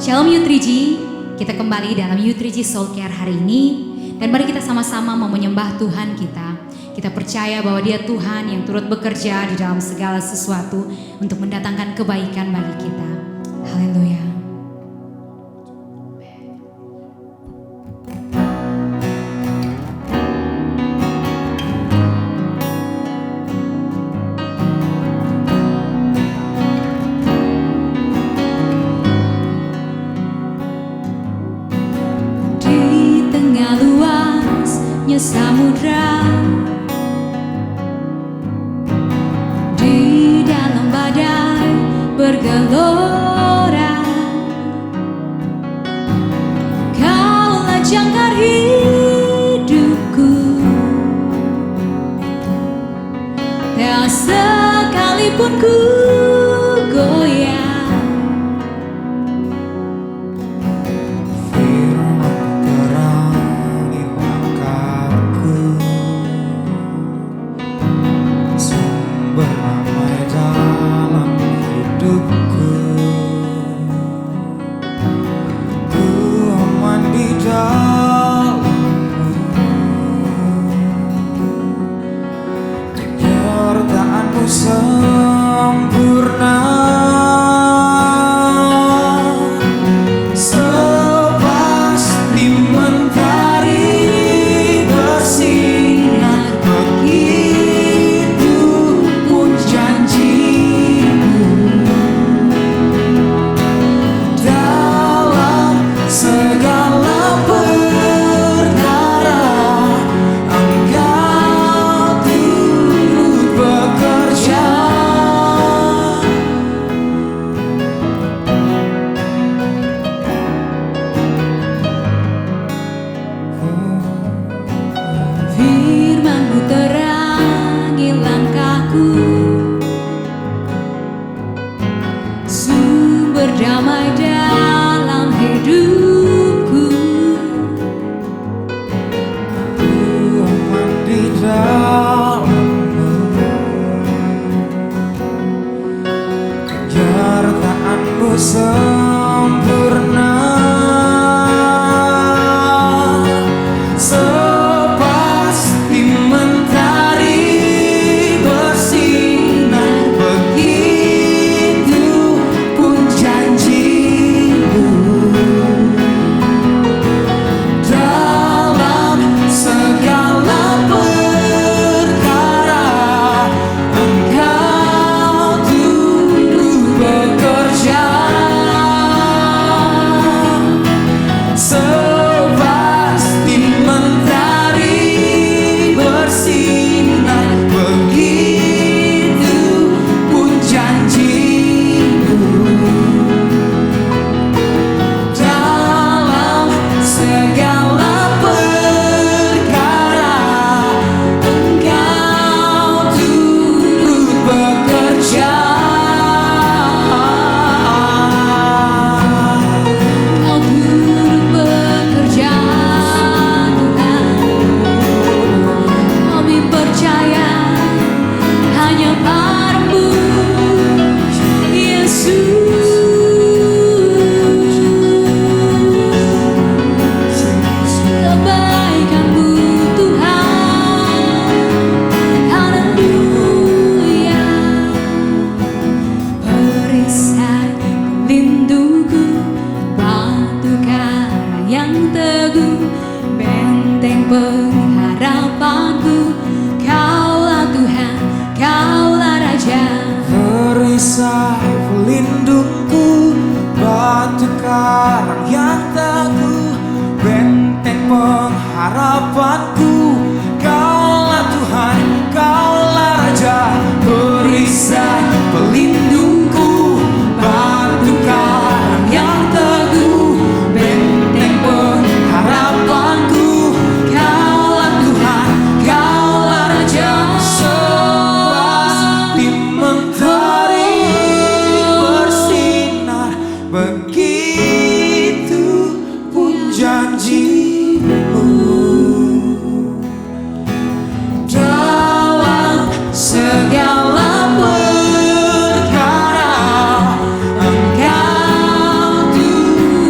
Shalom U3G, kita kembali dalam U3G Soul Care hari ini. Dan mari kita sama-sama mau menyembah Tuhan kita. Kita percaya bahwa Dia Tuhan yang turut bekerja di dalam segala sesuatu untuk mendatangkan kebaikan bagi kita. Haleluya. Samudra di dalam badai bergelora, Kaulah jangkar hidupku, tak sekalipun ku goyah. Berdamai dalam hidupku, ku aman di dalam-Mu. Kenyartaanmu sempurna, sepasti mentari bersinar, begitu pun janji-Mu. Dalam segala perkara Engkau turut bekerja, sepasti mentari bersinar, begitu pun janji-Mu. Dalam segala perkara Engkau turut bekerja, Kau turut bekerja Tuhan. Kami percaya hanya padamu Yesus. Kebaikan-Mu Tuhan, haleluya. Perisai pelindungku, batu karang yang teguh, benteng pengharapanku. Kaulah Tuhan, Kaulah Raja. perisai pelindungku, batu karang yang teguh, benteng pengharapanku. Kaulah Tuhan, Kaulah Raja, perisai pelindungku, batu karang yang teguh, benteng pengharapanku. Kaulah Tuhan, Kaulah Raja, sepasti mentari bersinar, begitu pun janji-Mu. Dalam segala perkara Engkau turut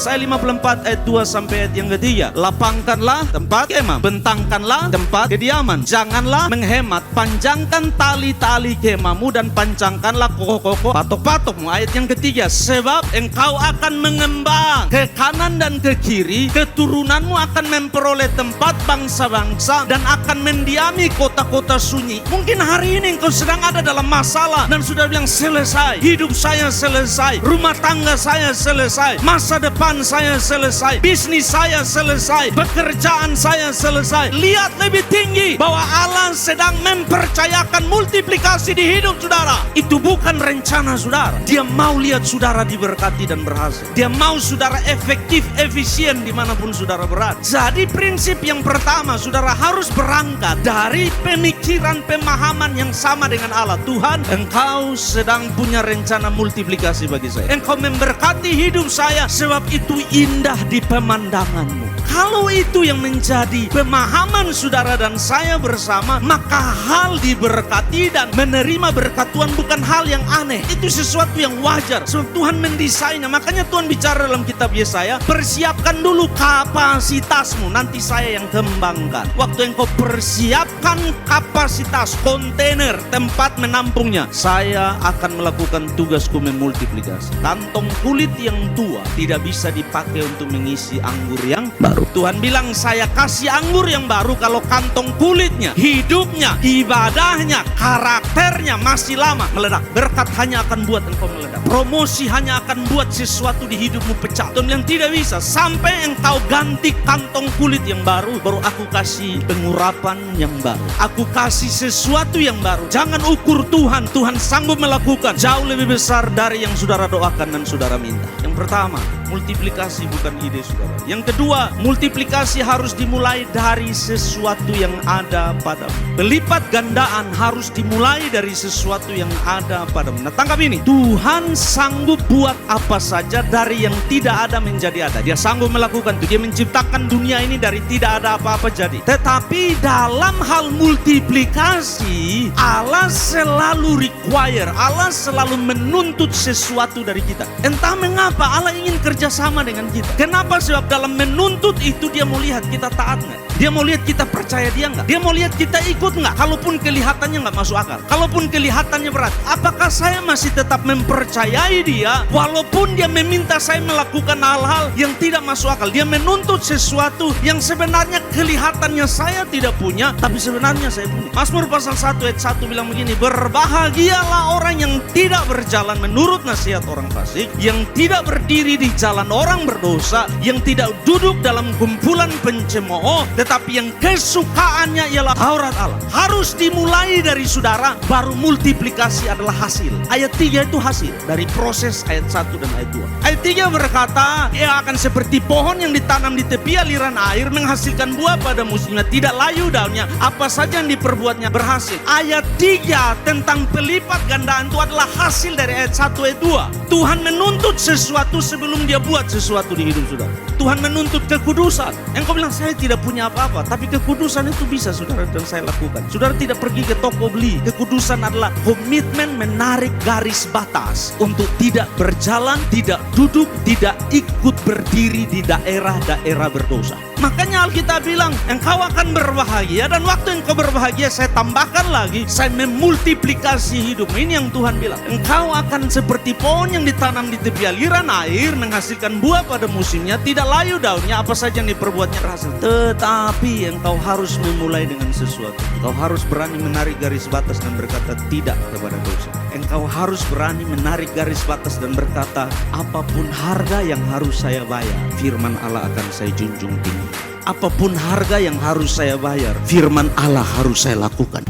Yesaya 54 ayat 2 sampai ayat yang ketiga. Lapangkanlah tempat kemah, bentangkanlah tempat kediaman. Janganlah menghemat, panjangkan tali-tali kemahmu dan pancangkanlah kokoh-kokoh patok-patokmu. Ayat yang ketiga, sebab engkau akan mengembang ke kanan dan ke kiri, keturunanmu akan memperoleh tempat bangsa-bangsa dan akan mendiami kota-kota sunyi. Mungkin hari ini engkau sedang ada dalam masalah dan sudah bilang selesai, hidup saya selesai, rumah tangga saya selesai, masa depan saya selesai, bisnis saya selesai, pekerjaan saya selesai. Lihat lebih tinggi bahwa Allah sedang mempercayakan multiplikasi di hidup saudara. Itu bukan rencana saudara. Dia mau lihat saudara diberkati dan berhasil. Dia mau saudara efektif, efisien dimanapun saudara berada. Jadi prinsip yang pertama, saudara harus berangkat dari pemikiran, pemahaman yang sama dengan Allah. Tuhan, engkau sedang punya rencana multiplikasi bagi saya. Engkau memberkati hidup saya sebab itu indah di pemandanganmu. Kalau itu yang menjadi pemahaman saudara dan saya bersama, maka hal diberkati dan menerima berkat Tuhan bukan hal yang aneh. Itu sesuatu yang wajar. Sebab Tuhan mendesainnya. Makanya Tuhan bicara dalam kitab Yesaya, persiapkan dulu kapasitasmu, nanti saya yang kembangkan. Waktu engkau persiapkan kapasitas, kontainer, tempat menampungnya, saya akan melakukan tugasku memultiplikasi. Kantong kulit yang tua tidak bisa dipakai untuk mengisi anggur yang baru. Tuhan bilang, saya kasih anggur yang baru kalau kantong kulitnya, hidupnya, ibadahnya, karakternya masih lama. Meledak. Berkat hanya akan buat engkau meledak. Promosi hanya akan buat sesuatu di hidupmu pecah. Tuhan yang tidak bisa sampai engkau ganti kantong kulit yang baru, baru aku kasih pengurapan yang baru. Aku kasih sesuatu yang baru. Jangan ukur Tuhan. Tuhan sanggup melakukan jauh lebih besar dari yang saudara doakan dan saudara minta. Yang pertama, multiplikasi bukan ide saudara. Yang kedua, multiplikasi harus dimulai dari sesuatu yang ada padamu. Pelipat gandaan harus dimulai dari sesuatu yang ada padamu. Nah, tangkap ini. Tuhan sanggup buat apa saja dari yang tidak ada menjadi ada. Dia sanggup melakukan itu. Dia menciptakan dunia ini dari tidak ada apa-apa jadi. Tetapi dalam hal multiplikasi, Allah selalu require, Allah selalu menuntut sesuatu dari kita. Entah mengapa Allah ingin kerjasama dengan kita. Kenapa? Sebab dalam menuntut itu dia mau lihat kita taat nggak? Dia mau lihat kita percaya dia nggak? Dia mau lihat kita ikut nggak? Kalaupun kelihatannya nggak masuk akal, kalaupun kelihatannya berat, apakah saya masih tetap mempercayai dia walaupun dia meminta saya melakukan hal-hal yang tidak masuk akal? Dia menuntut sesuatu yang sebenarnya kelihatannya saya tidak punya, tapi sebenarnya saya punya. Mazmur pasal 1 ayat 1 bilang begini, berbahagialah orang yang tidak berjalan menurut nasihat orang fasik, yang tidak berdiri di jalan orang berdosa, yang tidak duduk dalam kumpulan pencemooh, tetapi yang kesukaannya ialah Taurat Allah. Harus dimulai dari saudara, baru multiplikasi adalah hasil. Ayat 3 itu hasil dari proses ayat 1 dan ayat 2. Ayat 3 berkata, ia akan seperti pohon yang ditanam di tepi aliran air, menghasilkan buah pada musimnya, tidak layu daunnya, apa saja yang diperbuatnya berhasil. Ayat 3 tentang pelipat gandaan itu adalah hasil dari ayat 1 ayat 2. Tuhan menuntut sesuatu sebelum dia buat sesuatu di hidup saudara. Tuhan menuntut kekudusan. Engkau bilang, saya tidak punya apa-apa, tapi kekudusan itu bisa saudara dan saya lakukan. Saudara tidak pergi ke toko beli. Kekudusan adalah komitmen menarik garis batas untuk tidak berjalan, tidak duduk, tidak ikut berdiri di daerah-daerah berdosa. Makanya Alkitab bilang, engkau akan berbahagia, dan waktu engkau berbahagia, saya tambahkan lagi, saya memultiplikasi hidupmu. Ini yang Tuhan bilang. Engkau akan seperti pohon yang ditanam di tepi aliran air, menghasilkan buah pada musimnya, tidak layu daunnya, apa saja yang diperbuatnya berhasil. Tetapi engkau harus memulai dengan sesuatu. Engkau harus berani menarik garis batas dan berkata tidak kepada dosa. Engkau harus berani menarik garis batas dan berkata, apapun harga yang harus saya bayar, firman Allah akan saya junjung tinggi. Apapun harga yang harus saya bayar, firman Allah harus saya lakukan.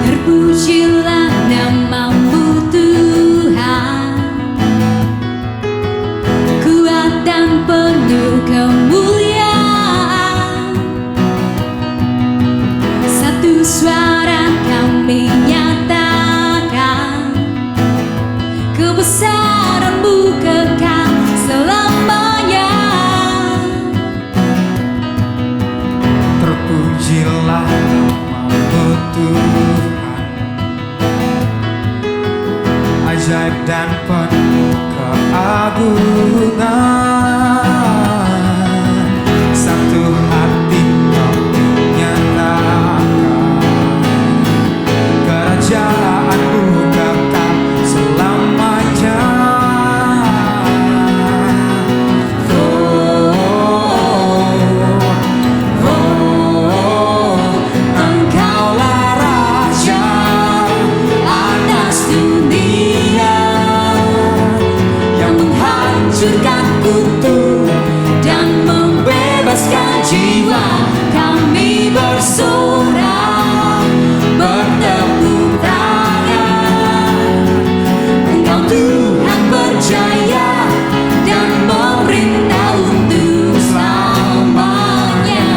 Terpujilah nama-Mu Tuhan, kuat dan penuh kemuliaan. Satu suara kami nyatakan, Satu hati kau nyatakan, kerajaanmu kekal selamanya. Engkaulah Raja atas dunia yang menghancurkan kutuk dan membebaskan jiwa. Kami bersorak, bertepuk tangan. Engkau Tuhan berjaya dan memerintah untuk selamanya.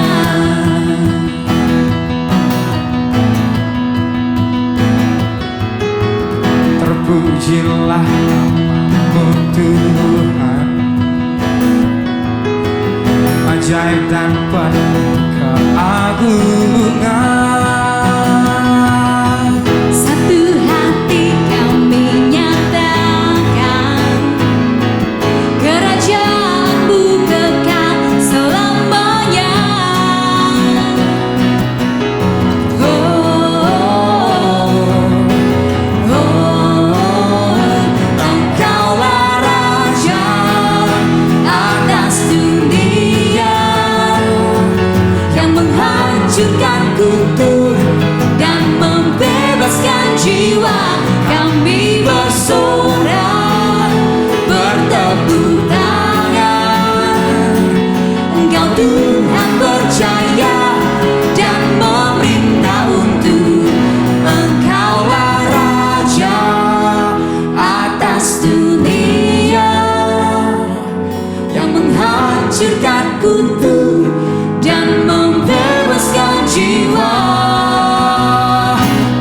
Terpujilah namamu Tuhan, ajaib dan penuh keagungan. Satu hati kami nyatakan, kerajaanmu kekal selamanya. Engkaulah Raja atas dunia yang menghancurkan kutuk dan membebaskan jiwa. Kami bersorak, bertepuk tangan. Engkau Tuhan berjaya dan memerintah untuk. Engkaulah Raja atas dunia yang menghancurkan kutuk dan membebaskan jiwa.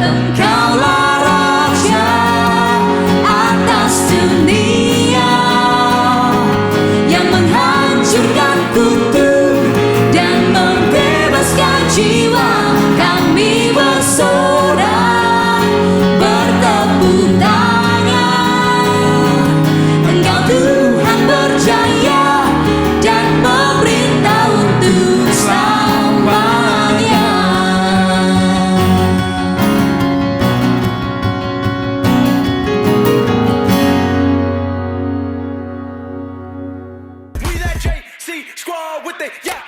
Engkaulah Raja atas dunia yang menghancurkan kutuk dan membebaskan jiwa. Kami bersorak, bertepuk tangan. Engkau Tuhan berjaya dan memerintah untuk selamanya. We that JC squad with the yeah.